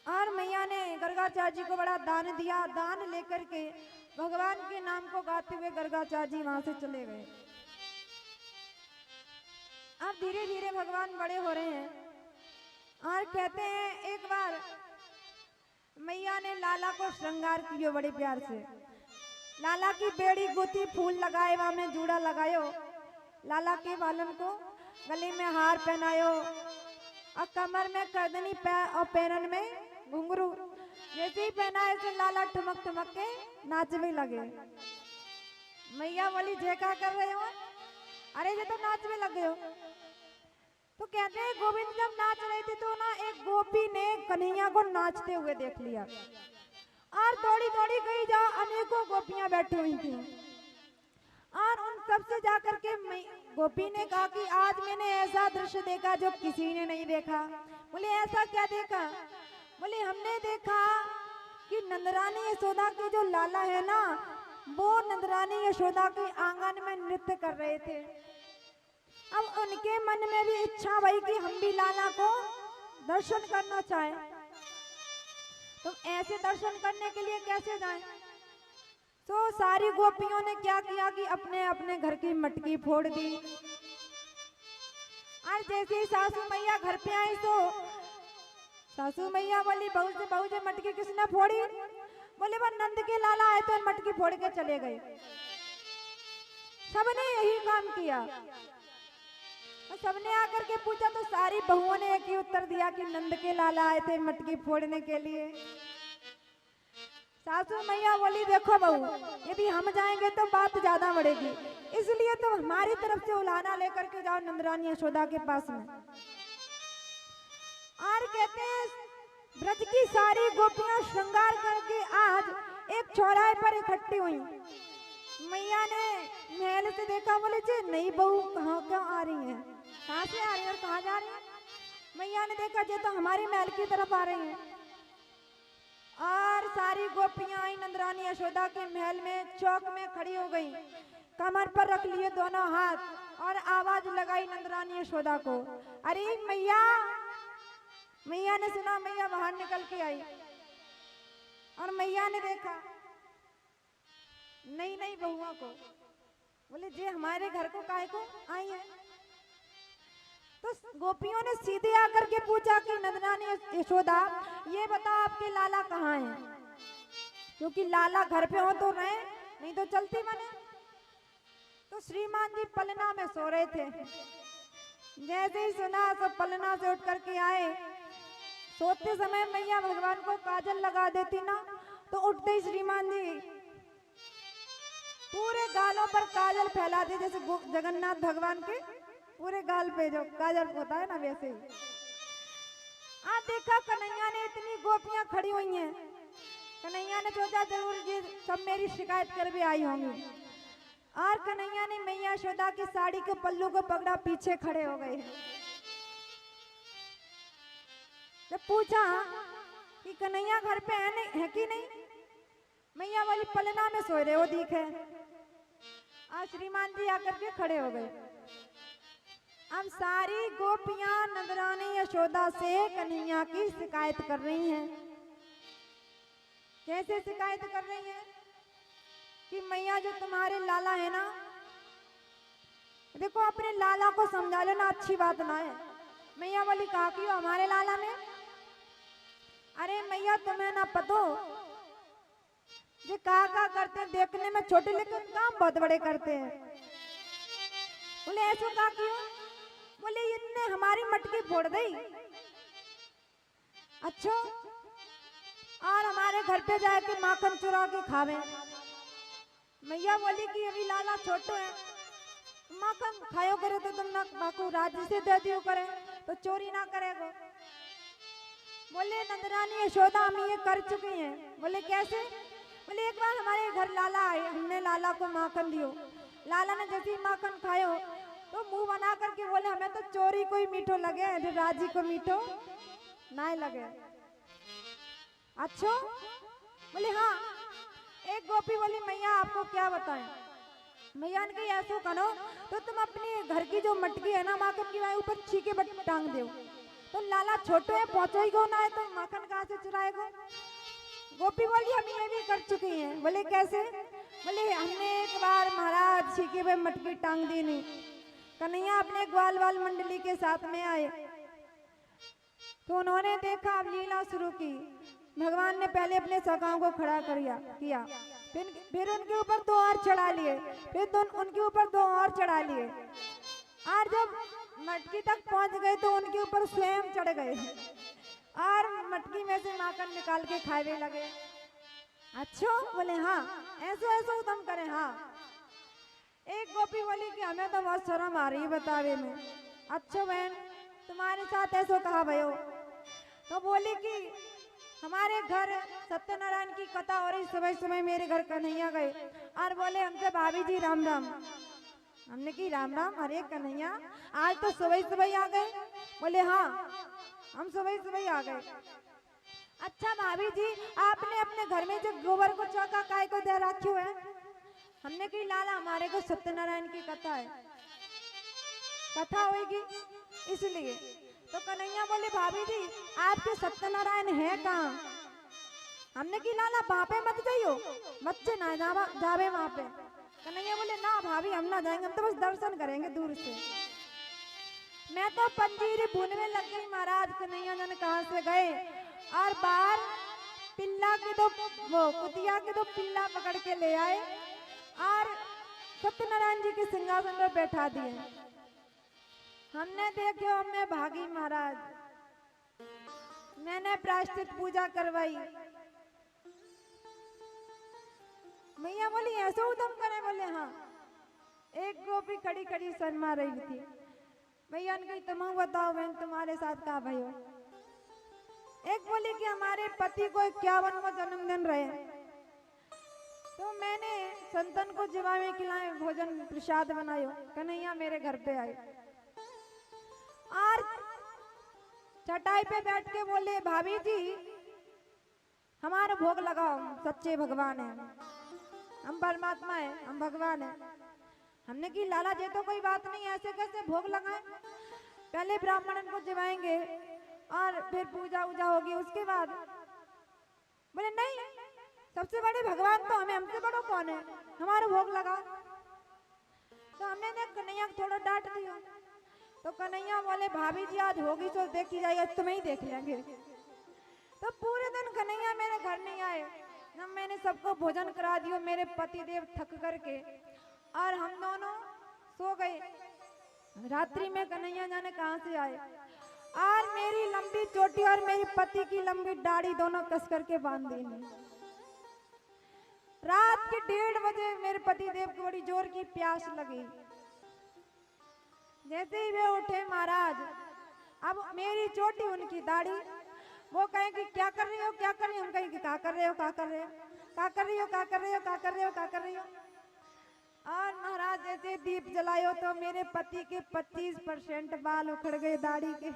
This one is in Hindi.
और मैया ने गर्गाचार्य जी को बड़ा दान दिया। दान लेकर के भगवान के नाम को गाते हुए गर्गाचार्य जी वहां से चले गए। अब धीरे धीरे भगवान बड़े हो रहे हैं और कहते हैं एक बार मैया ने लाला को श्रृंगार कियो बड़े प्यार से। लाला की बेड़ी गुथी, फूल लगाए, वहां में जूड़ा लगायो, लाला के बालन को गले में हार पहनायो और कमर में करदनी और पैरन में घुंघरू। जैसे ही पहना ऐसे लाला ठुमक ठुमक के नाचने लगे। मैया बोली जे क्या कर रहे हो? अरे ये तो नाचने लगे हो। तो कहते हैं गोविंद जब नाच रहे थे तो ना एक गोपी ने कन्हैया को नाचते हुए देख लिया और दौड़ी दौड़ी गई जहाँ अनेकों गोपियां बैठी हुई थी और उन सबसे जाकर के गोपी ने कहा कि आज मैंने ऐसा दृश्य देखा जो किसी ने नहीं देखा। बोले ऐसा क्या देखा? बोले हमने देखा कि नंदरानी यशोदा की जो लाला है ना, वो नंदरानी यशोदा के आंगन में नृत्य कर रहे थे। अब उनके मन में भी इच्छा भई कि हम भी लाला को दर्शन करना चाहें। तो ऐसे दर्शन करने के लिए कैसे जाएं? तो सारी गोपियों ने क्या किया कि अपने अपने घर की मटकी फोड़ दी। और जैसे ही सासू मैया घर पे आई तो सासू मैया बोली बहू से मटकी किसने फोड़ी? बोले वो नंद के लाला आए तो मटकी फोड़ के चले गए। सबने यही काम किया। तो सबने आकर के पूछा तो सारी बहुओं ने एक ही उत्तर दिया कि नंद के लाला आए थे मटकी फोड़ने के लिए। सासू मैया बोली देखो बहू, यदि हम जाएंगे तो बात ज्यादा बढ़ेगी, इसलिए तो हमारी तरफ से उलाना लेकर के जाओ नंदरानी यशोदा के पास में। और कहते हैं ब्रज की सारी गोपियां श्रृंगार करके आज एक चौराहे पर इकट्ठी हुई। मैया ने महल से देखा, बोले जी नई बहू कहाँ क्यों आ रही है, कहाँ से आ रही है और कहाँ जा रही है? मैया ने देखा ये तो हमारी महल की तरफ आ रही है। और सारी गोपियां आई नंदरानी यशोदा के महल में, चौक में खड़ी हो गई, कमर पर रख लिए दोनों हाथ और आवाज लगाई नंदरानी यशोदा को, अरे मैया। मैया ने सुना, मैया बाहर निकल के आई और मैया ने देखा नई नई बहुआ को। बोले जे हमारे घर को काहे को आई है? तो गोपियों ने सीधे आकर के पूछा कि नंदरानी यशोदा ये बताओ आपके लाला कहाँ हैं? क्योंकि लाला घर पे हो तो रहे, नहीं तो चलती बने। तो श्रीमान जी पलना में सो रहे थे। जैसे ही सुना सब पलना से उठ करके आए। सोते समय मैया भगवान को काजल लगा देती ना, तो उठते ही श्रीमान जी पूरे गालों पर काजल फैलाते, जैसे जगन्नाथ भगवान के पूरे गाल पे जो काजल होता है ना, वैसे ही। आज देखा कन्हैया ने इतनी गोपियां खड़ी हुई हैं। कन्हैया ने सोचा जरूर ये सब मेरी शिकायत कर भी आई होंगी। और कन्हैया ने मैया यशोदा की साड़ी के पल्लू को पकड़ा, पीछे खड़े हो गए। जब पूछा कि कन्हैया घर पे है कि नहीं, मैया वाली पलना में सो रहे हो दिखे। आज श्रीमान जी आकर के खड़े हो गए। अब सारी गोपियां नंदरानी यशोदा से कन्हैया की शिकायत कर रही हैं। कैसे शिकायत कर रही हैं कि मैया जो तुम्हारे लाला है ना, देखो अपने लाला को समझा लेना, अच्छी बात ना है। मैया वाली कहा कि हमारे लाला में, अरे मैया तुम्हें ना पतो जो का करते हैं, देखने में छोटे लेकिन काम बहुत बड़े करते हैं। बोले ऐसा का क्यों? बोले इतने हमारी मटकी फोड़ दी, अच्छा, और हमारे घर पे जाके माखन चुरा के खावे। मैया बोली कि अभी लाला छोटो है, माखन खायो करे तो तुम ना बाकू राज्य से दे दियो करे तो चोरी ना करेगो। बोले नंदरानी यशोदा हम ये कर चुकी हैं। बोले कैसे? बोले एक बार हमारे घर लाला आए, हमने लाला को माखन दियो, लाला ने जैसे ही माखन खायो तो मुंह बना करके बोले हमें तो चोरी कोई मीठो लगे, जो राजी को मीठो ना लगे। अच्छा? बोले हाँ। एक गोपी बोली मैया आपको क्या बताएं? मैया ने ऐसा करो तो तुम अपनी घर की जो मटकी है ना माखन की, ऊपर छीके बट टांग दो तो लाला छोटो है पहुंचेगो ना है तो माखन कहाँ से चुराएगो। गोपी बोली हम ये भी कर चुकी हैं। बोले कैसे? बोले हमने एक बार महाराज छीके पे मटकी टांग दी नहीं। कन्हैया अपने ग्वाल वाल मंडली के साथ में आए तो उन्होंने देखा, अब लीला शुरू की। भगवान ने पहले अपने सखाओं को खड़ा किया, फिर उनके ऊपर 2 और चढ़ा लिए, फिर उनके ऊपर 2 और चढ़ा लिए, और जब मटकी तक पहुंच गए तो उनके ऊपर स्वयं चढ़ गए और मटकी में से माखन निकाल के खाने लगे। अच्छा? बोले हाँ, ऐसे ऐसे तुम करें। हाँ। एक गोपी बोली कि हमें तो बहुत शर्म आ रही है बतावे में। अच्छा बहन, तुम्हारे साथ ऐसा कहा भयो? तो बोली कि हमारे घर सत्यनारायण की कथा हो रही, सुबह सुबह मेरे घर कन्हैया गए और बोले हमसे भाभी जी राम राम। हमने की राम राम? अरे कन्हैया आज तो सुबह सुबह आ गए। बोले हाँ, हम सुबह सुबह आ गए। अच्छा भाभी जी, आपने अपने घर में जो गोबर को चौका काय को दे रखी है? हमने की लाला हमारे को सत्यनारायण की कथा है, कथा होगी इसलिए। तो कन्हैया बोले भाभी जी आपके सत्यनारायण है कहाँ? हमने की लाला वहां पे मत जाइयो, बच्चे ना जावे वहां पे। कन्हैया बोले ना भाभी हम ना जाएंगे, हम तो बस दर्शन करेंगे दूर से। मैं तो पंजीरी भूनने लग गई महाराज। कन्हैया जन कहाँ से गए और बाहर पिल्ला के दो कुतिया के 2 पिल्ला पकड़ के ले आए और सत्यनारायण जी के सिंहासन पर बैठा दिए। हमने देखो, हमने भागी महाराज। मैंने प्रायश्चित पूजा करवाई। मैया बोली ऐसे उदम करे? बोले हाँ। एक गोपी खड़ी खड़ी शर्मा रही थी। भैया ने कही तुम बताओ बहन तुम्हारे साथ क्या भयो? एक बोली कि हमारे पति को 51वां जन्मदिन रहे, तो मैंने संतन को जीवा में खिलाए, भोजन प्रसाद बनायो। कन्हैया मेरे घर पे आए और चटाई पे बैठ के बोले भाभी जी हमारा भोग लगाओ, सच्चे भगवान है, हम परमात्मा है, हम भगवान है। हमने की लाला जी तो कोई बात नहीं, ऐसे कैसे भोग लगाए? पहले ब्राह्मणन को जिवाएंगे और फिर पूजा उजा होगी उसके बाद। बोले नहीं, सबसे बड़े भगवान तो हमें, हमसे बड़ो कौन है, हमारा भोग लगाओ। तो हमने ने कन्हैया को थोड़ा डांट दिया। तो कन्हैया बोले भाभी जी आज होगी तो देखी जाएगी, तुम्हें ही देख लेंगे। तो पूरे दिन कन्हैया मेरे घर नहीं आए। जब मैंने सबको भोजन करा दिया, मेरे पति देव थक करके और हम दोनों सो गए। रात्रि में कन्हैया जाने कहाँ से आए और मेरी लंबी चोटी और मेरी पति की लंबी दाढ़ी दोनों कस करके बांध दी। रात के 1:30 बजे मेरे पति देव को बड़ी जोर की प्यास लगी। जैसे ही वे उठे महाराज, अब मेरी चोटी उनकी दाढ़ी। वो कहें कि क्या कर रही हो, क्या कर रही हो? हम कहें कि क्या कर रहे हो, क्या कर रहे हो, क्या कर रही हो, क्या कर रही हो, क्या कर रही हो, क्या कर रही हो? और महाराज जैसे दीप जलायो तो मेरे पति के 25% बाल उखड़ गए दाढ़ी के।